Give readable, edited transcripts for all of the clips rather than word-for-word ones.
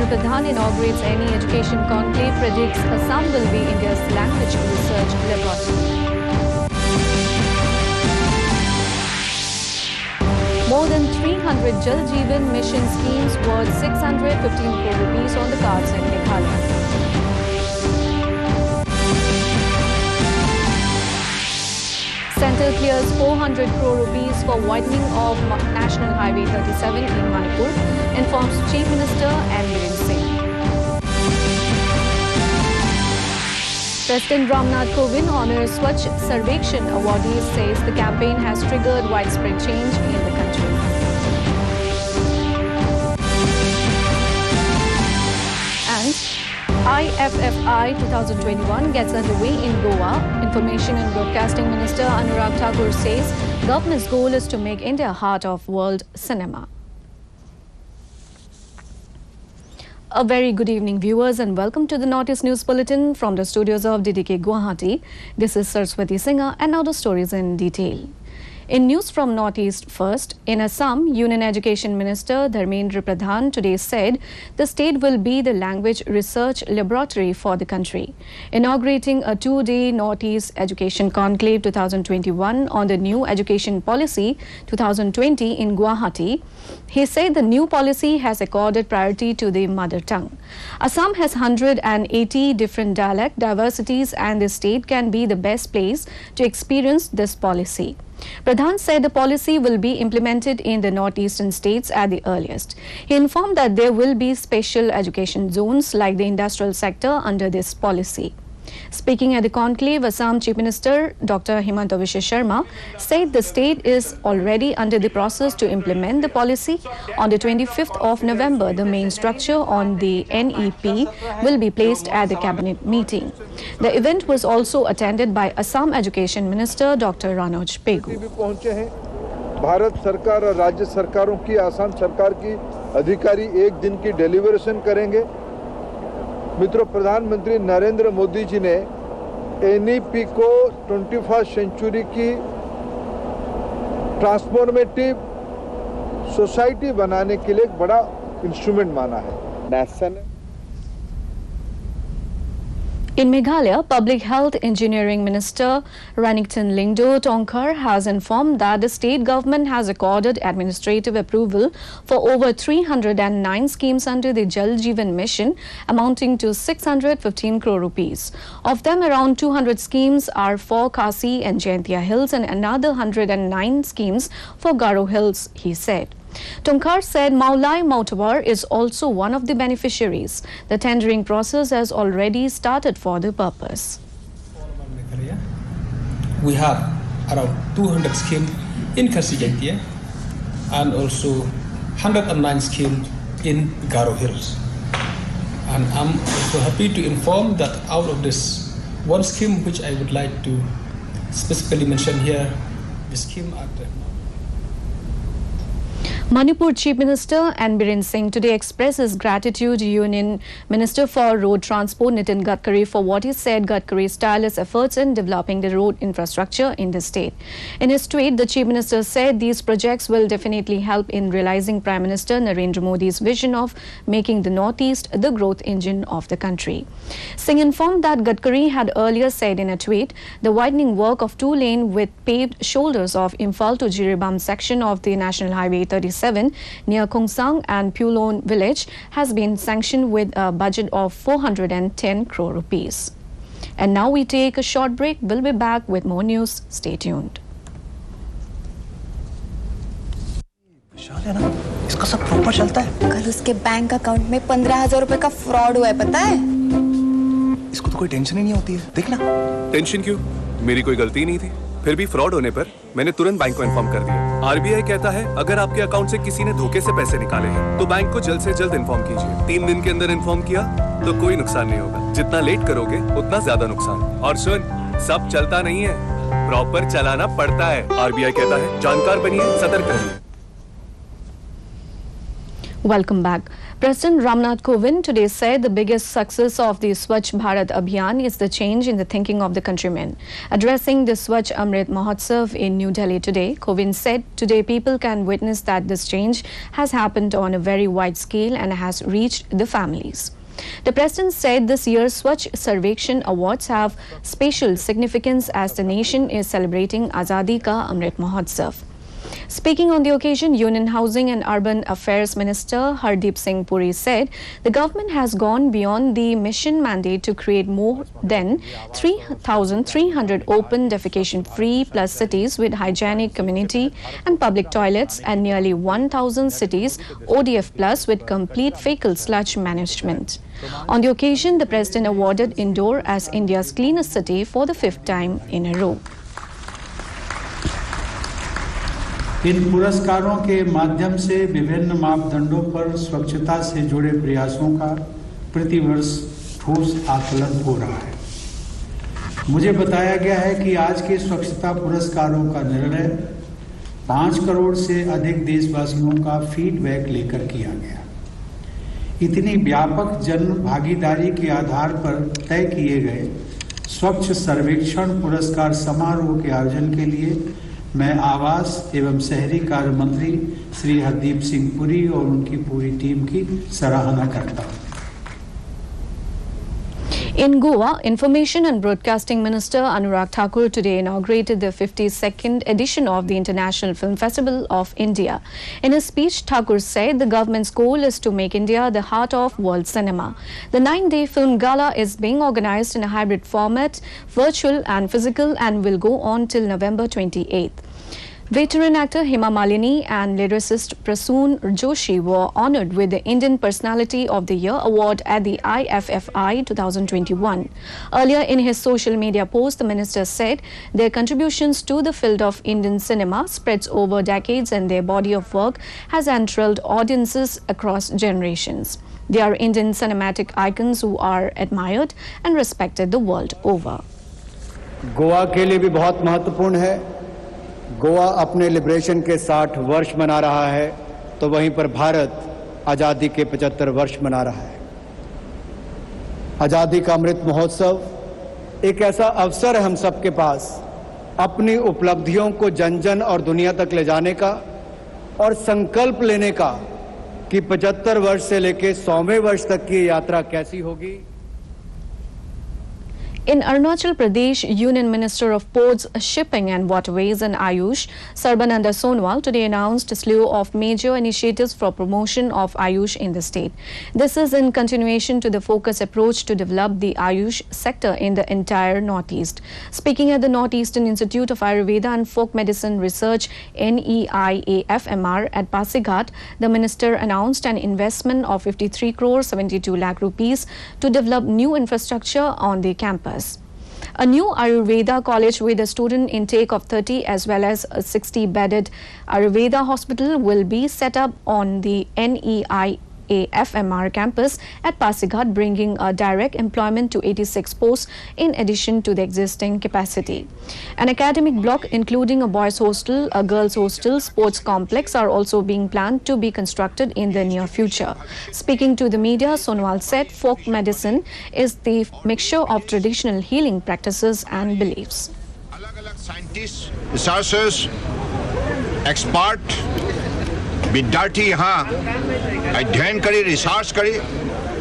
Pradhan inaugurates any education conclave, predicts Assam will be India's language research laboratory. More than 300 Jal Jeevan mission schemes worth 615 crore rupees on the cards in Meghalaya. Centre clears 400 crore rupees for widening of National Highway 37 in Manipur, informs Chief Minister N. Biren Singh. President Ramnath Kovind honors Swachh Sarvekshan awardees, says the campaign has triggered widespread change in the country. And IFFI 2021 gets underway in Goa. Information and Broadcasting Minister Anurag Thakur says government's goal is to make India heart of world cinema. A very good evening, viewers, and welcome to the Northeast News Bulletin from the studios of DDK Guwahati. This is Saraswati Singha, and now the stories in detail. In news from Northeast first, in Assam, Union Education Minister Dharmendra Pradhan today said the state will be the language research laboratory for the country. Inaugurating a two-day Northeast Education Conclave 2021 on the new education policy 2020 in Guwahati, he said the new policy has accorded priority to the mother tongue. Assam has 180 different dialect diversities, and the state can be the best place to experience this policy. Pradhan said the policy will be implemented in the northeastern states at the earliest. He informed that there will be special education zones like the industrial sector under this policy. Speaking at the conclave, Assam Chief Minister Dr. Himanta Biswa Sharma said the state is already under the process to implement the policy. On the 25th of November, the main structure on the NEP will be placed at the cabinet meeting. The event was also attended by Assam Education Minister Dr. Ranoj Pegu. Bharat सरकार और राज्य सरकारों की असम सरकार की अधिकारी एक दिन की डेलीवरेशन करेंगे। मित्रों, प्रधानमंत्री नरेंद्र मोदी जी ने एनईपी को 21st सेंचुरी की ट्रांसफॉर्मेटिव सोसाइटी बनाने के लिए एक बड़ा इंस्ट्रूमेंट माना है। In Meghalaya, Public Health Engineering Minister Ranington Lingdo Tongkhar has informed that the state government has accorded administrative approval for over 309 schemes under the Jal Jeevan mission, amounting to 615 crore rupees. Of them, around 200 schemes are for Khasi and Jaintia Hills and another 109 schemes for Garo Hills, he said. Tongkhar said Maulai Mautawar is also one of the beneficiaries. The tendering process has already started for the purpose. We have around 200 schemes in Khasi Jaintia and also 109 schemes in Garo Hills. And I'm also happy to inform that out of this one scheme which I would like to specifically mention here, the scheme at Manipur Chief Minister N. Biren Singh today expressed his gratitude to Union Minister for Road Transport Nitin Gadkari for what he said Gadkari's tireless efforts in developing the road infrastructure in the state. In his tweet, the Chief Minister said these projects will definitely help in realizing Prime Minister Narendra Modi's vision of making the Northeast the growth engine of the country. Singh informed that Gadkari had earlier said in a tweet, the widening work of two-lane with paved shoulders of Imphal to Jiribam section of the National Highway 37 near Kongsang and Pulon village has been sanctioned with a budget of 410 crore rupees. And now we take a short break. We'll be back with more news. Stay tuned. विशाल है ना, इसका सब proper चलता है। कल उसके bank account में 15,000 रुपए का फ्रॉड हुआ है, पता है? इसको तो कोई टेंशन ही नहीं होती है, देखना। टेंशन क्यों? मेरी कोई गलती नहीं थी। फिर भी फ्रॉड होने पर मैंने तुरंत बैंक को इन्फॉर्म कर दिया। आरबीआई कहता है अगर आपके अकाउंट से किसी ने धोखे से पैसे निकाले हैं तो बैंक को जल्द से जल्द इन्फॉर्म कीजिए। 3 दिन के अंदर इन्फॉर्म किया तो कोई नुकसान नहीं होगा। जितना लेट करोगे उतना ज्यादा नुकसान। और सुन, सब चलता नहीं है, प्रॉपर चलाना पड़ता है। आरबीआई कहता है जानकार बनिए, सतर्क रहिए। Welcome back. President Ramnath Kovind today said the biggest success of the Swachh Bharat Abhiyan is the change in the thinking of the countrymen. Addressing the Swachh Amrit Mahotsav in New Delhi today, Kovind said today people can witness that this change has happened on a very wide scale and has reached the families. The President said this year's Swachh Sarvekshan Awards have special significance as the nation is celebrating Azadi Ka Amrit Mahotsav. Speaking on the occasion, Union Housing and Urban Affairs Minister Hardeep Singh Puri said the government has gone beyond the mission mandate to create more than 3,300 open defecation-free plus cities with hygienic community and public toilets and nearly 1,000 cities ODF plus with complete fecal sludge management. On the occasion, the President awarded Indore as India's cleanest city for the 5th time in a row. इन पुरस्कारों के माध्यम से विभिन्न मापदंडों पर स्वच्छता से जुड़े प्रयासों का प्रतिवर्ष ठोस आकलन हो रहा है। मुझे बताया गया है कि आज के स्वच्छता पुरस्कारों का निर्णय 5 करोड़ से अधिक देशवासियों का फीडबैक लेकर किया गया। इतनी व्यापक जन भागीदारी के आधार पर तय किए गए स्वच्छ सर्वेक्षण पुरस्कार समारोह के आयोजन के लिए मैं आवास एवं शहरी कार्य मंत्री श्री हरदीप सिंह पुरी और उनकी पूरी टीम की सराहना करता हूं। In Goa, Information and Broadcasting Minister Anurag Thakur today inaugurated the 52nd edition of the International Film Festival of India. In his speech, Thakur said the government's goal is to make India the heart of world cinema. The 9-day film gala is being organized in a hybrid format, virtual and physical, and will go on till November 28th. Veteran actor Hema Malini and lyricist Prasoon Joshi were honored with the Indian Personality of the Year award at the IFFI 2021. Earlier in his social media post, the minister said their contributions to the field of Indian cinema spreads over decades and their body of work has enthralled audiences across generations. They are Indian cinematic icons who are admired and respected the world over. Goa के लिए भी बहुत महत्वपूर्ण है। गोवा अपने liberation के 60 वर्ष मना रहा है, तो वहीं पर भारत आज़ादी के 75 वर्ष मना रहा है। आज़ादी का अमृत महोत्सव एक ऐसा अवसर है हम सबके पास अपनी उपलब्धियों को जन जन और दुनिया तक ले जाने का और संकल्प लेने का कि 75 वर्ष से लेकर 100वें वर्ष तक की यात्रा कैसी होगी। In Arunachal Pradesh, Union Minister of Ports, Shipping and Waterways and Ayush, Sarbananda Sonowal, today announced a slew of major initiatives for promotion of Ayush in the state. This is in continuation to the focused approach to develop the Ayush sector in the entire Northeast. Speaking at the Northeastern Institute of Ayurveda and Folk Medicine Research, NEIAFMR at Pasighat, the minister announced an investment of 53 crore 72 lakh rupees to develop new infrastructure on the campus. A new Ayurveda college with a student intake of 30 as well as a 60-bedded Ayurveda hospital will be set up on the NEIAFMR campus at Pasighat, bringing a direct employment to 86 posts in addition to the existing capacity. An academic block including a boys' hostel, a girls' hostel, sports complex are also being planned to be constructed in the near future. Speaking to the media, Sonowal said folk medicine is the mixture of traditional healing practices and beliefs. Scientists, researchers, experts, विद्यार्थी यहाँ अध्ययन करे, research करे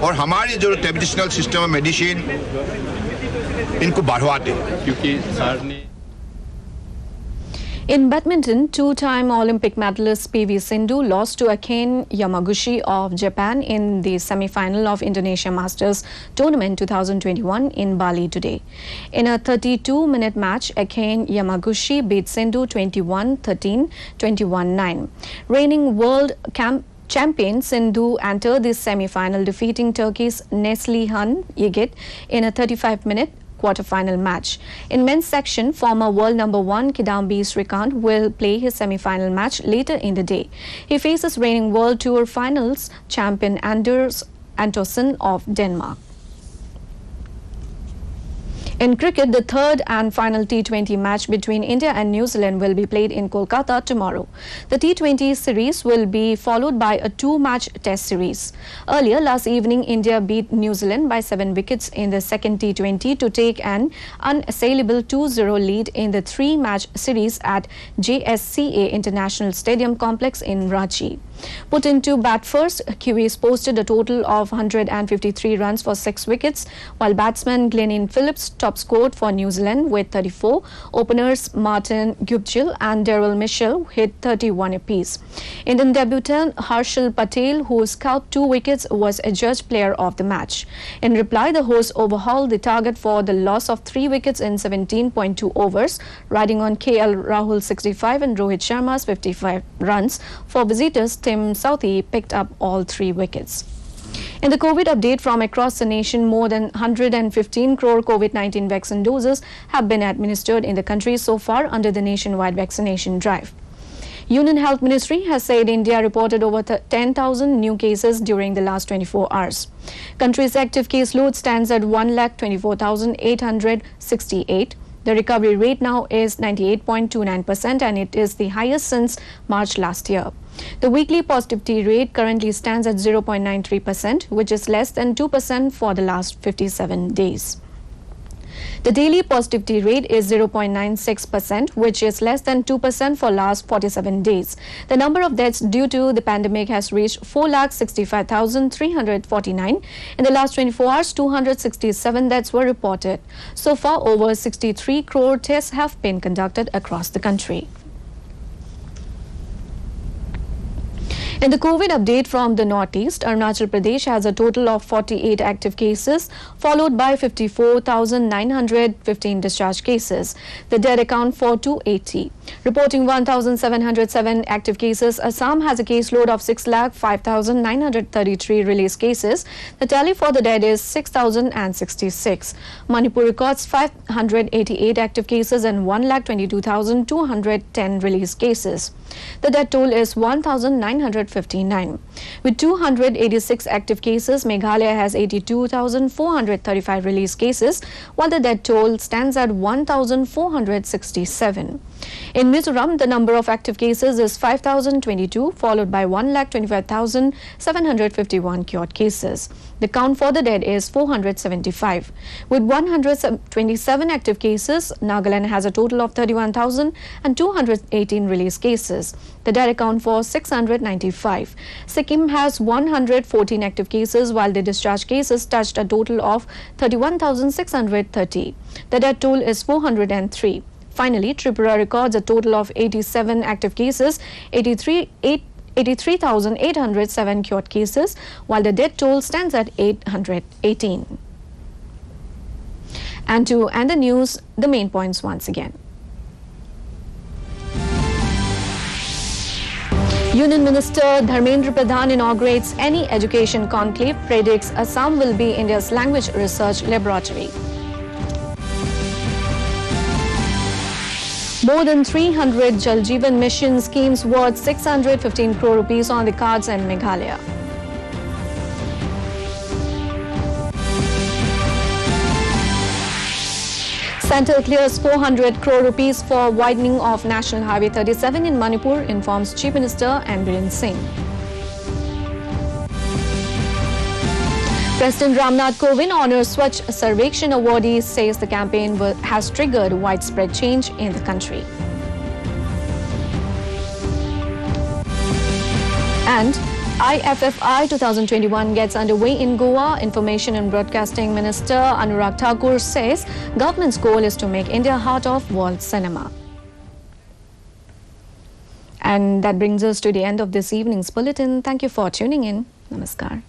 और हमारे जो traditional system of medicine इनको बढ़वा दे क्योंकि सर ने In badminton, two-time Olympic medalist PV Sindhu lost to Akane Yamaguchi of Japan in the semi-final of Indonesia Masters Tournament 2021 in Bali today. In a 32-minute match, Akane Yamaguchi beat Sindhu 21-13, 21-9. Reigning world champion Sindhu entered the semi-final defeating Turkey's Neslihan Yigit in a 35-minute quarter-final match. In men's section, former world number 1 Kidambi Srikanth will play his semi-final match later in the day. He faces reigning world tour finals champion Anders Antonsen of Denmark. In cricket, the third and final T20 match between India and New Zealand will be played in Kolkata tomorrow. The T20 series will be followed by a two-match test series. Earlier last evening, India beat New Zealand by 7 wickets in the second T20 to take an unassailable 2-0 lead in the three-match series at JSCA International Stadium Complex in Ranchi. Put into bat first, Kiwis posted a total of 153 runs for 6 wickets, while batsman Glenn Phillips top scored for New Zealand with 34. Openers Martin Guptill and Daryl Mitchell hit 31 apiece. Indian debutant Harshal Patel, who scored 2 wickets, was adjudged player of the match. In reply, the hosts overhauled the target for the loss of 3 wickets in 17.2 overs, riding on KL Rahul 65 and Rohit Sharma's 55 runs. For visitors, Tim Southee picked up all 3 wickets. In the COVID update from across the nation, more than 115 crore COVID-19 vaccine doses have been administered in the country so far under the nationwide vaccination drive. Union Health Ministry has said India reported over 10,000 new cases during the last 24 hours. Country's active case load stands at 1,24,868. The recovery rate now is 98.29% and it is the highest since March last year. The weekly positivity rate currently stands at 0.93%, which is less than 2% for the last 57 days. The daily positivity rate is 0.96%, which is less than 2% for last 47 days. The number of deaths due to the pandemic has reached 4,65,349. In the last 24 hours, 267 deaths were reported. So far, over 63 crore tests have been conducted across the country. In the COVID update from the Northeast, Arunachal Pradesh has a total of 48 active cases, followed by 54,915 discharge cases. The dead account for 280. Reporting 1,707 active cases, Assam has a caseload of 6,05,933 released cases. The tally for the dead is 6,066. Manipur records 588 active cases and 1,22,210 released cases. The death toll is 1,959. With 286 active cases, Meghalaya has 82,435 released cases, while the death toll stands at 1,467. In Mizoram, the number of active cases is 5,022, followed by 1,25,751 cured cases. The count for the dead is 475. With 127 active cases, Nagaland has a total of 31,218 released cases. The dead account for 695. Sikkim has 114 active cases, while the discharge cases touched a total of 31,630. The death toll is 403. Finally, Tripura records a total of 87 active cases, 83,807 cured cases, while the death toll stands at 818. And to end the news, the main points once again. Union Minister Dharmendra Pradhan inaugurates any education conclave, predicts Assam will be India's language research laboratory. More than 300 Jal Jeevan Mission schemes worth 615 crore rupees on the cards in Meghalaya. Centre clears 400 crore rupees for widening of National Highway 37 in Manipur, informs Chief Minister M. Biren Singh. President Ramnath Kovind honors Swachh Sarvekshan awardees, says the campaign has triggered widespread change in the country. And IFFI 2021 gets underway in Goa. Information and Broadcasting Minister Anurag Thakur says government's goal is to make India heart of world cinema. And that brings us to the end of this evening's bulletin. Thank you for tuning in. Namaskar.